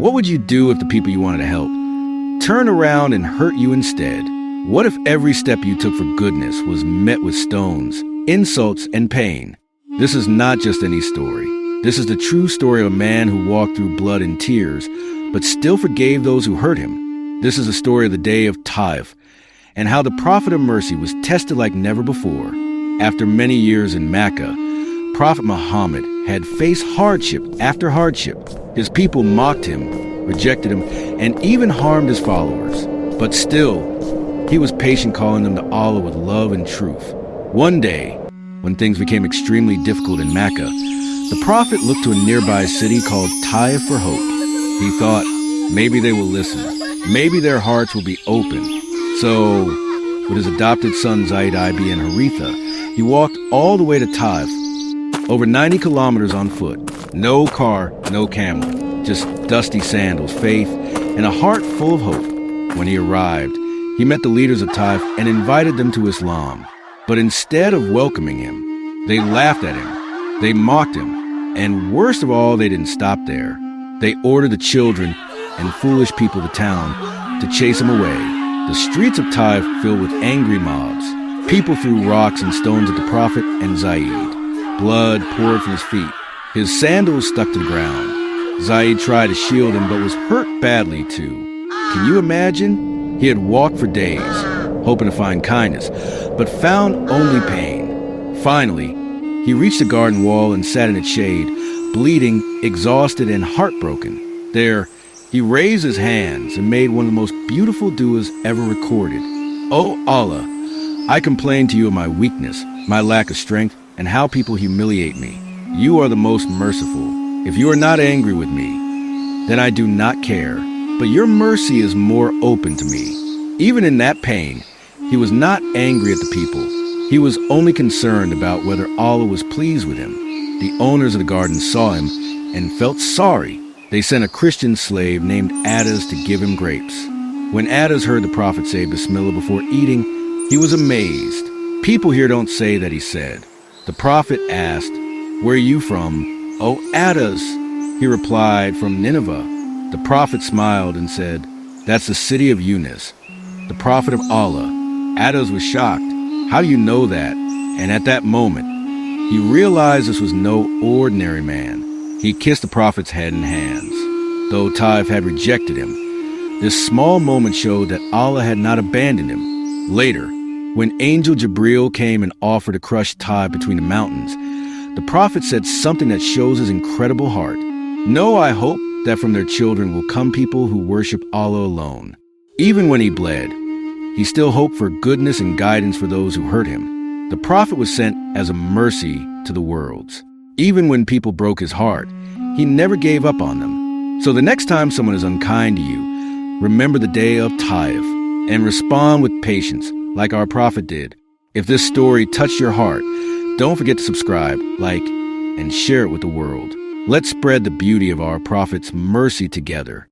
What would you do if the people you wanted to help turned around and hurt you instead? What if every step you took for goodness was met with stones, insults, and pain? This is not just any story. This is the true story of a man who walked through blood and tears, but still forgave those who hurt him. This is a story of the day of Taif, and how the prophet of mercy was tested like never before. After many years in Mecca, Prophet Muhammad had faced hardship after hardship. His people mocked him, rejected him, and even harmed his followers. But still, he was patient, calling them to Allah with love and truth. One day, when things became extremely difficult in Mecca, the prophet looked to a nearby city called Taif for hope. He thought, maybe they will listen. Maybe their hearts will be open. So, with his adopted son Zaid and Haritha, he walked all the way to Taif, over 90 kilometers on foot. No car, no camel, just dusty sandals, faith, and a heart full of hope. When he arrived, he met the leaders of Taif and invited them to Islam. But instead of welcoming him, they laughed at him, they mocked him, and worst of all, they didn't stop there. They ordered the children and foolish people of the town to chase him away. The streets of Taif filled with angry mobs. People threw rocks and stones at the prophet and Zaid. Blood poured from his feet. His sandals stuck to the ground. Zaid tried to shield him, but was hurt badly too. Can you imagine? He had walked for days, hoping to find kindness, but found only pain. Finally, he reached the garden wall and sat in its shade, bleeding, exhausted, and heartbroken. There, he raised his hands and made one of the most beautiful du'as ever recorded. "O Allah, I complain to you of my weakness, my lack of strength, and how people humiliate me. You are the most merciful. If you are not angry with me, then I do not care. But your mercy is more open to me." Even in that pain, he was not angry at the people. He was only concerned about whether Allah was pleased with him. The owners of the garden saw him and felt sorry. They sent a Christian slave named Adas to give him grapes. When Adas heard the prophet say Bismillah before eating, he was amazed. People here don't say that he said. The prophet asked, "Where are you from?" "Oh, Adas," he replied, "from Nineveh." The prophet smiled and said, "That's the city of Yunus, the prophet of Allah." Adas was shocked. "How do you know that?" And at that moment, he realized this was no ordinary man. He kissed the prophet's head and hands. Though Taif had rejected him, this small moment showed that Allah had not abandoned him. Later, when Angel Jibril came and offered to crush Taif between the mountains, the prophet said something that shows his incredible heart. "No, I hope that from their children will come people who worship Allah alone." Even when he bled, he still hoped for goodness and guidance for those who hurt him. The prophet was sent as a mercy to the worlds. Even when people broke his heart, he never gave up on them. So the next time someone is unkind to you, remember the day of Taif and respond with patience like our prophet did. If this story touched your heart, don't forget to subscribe, like, and share it with the world. Let's spread the beauty of our prophet's mercy together.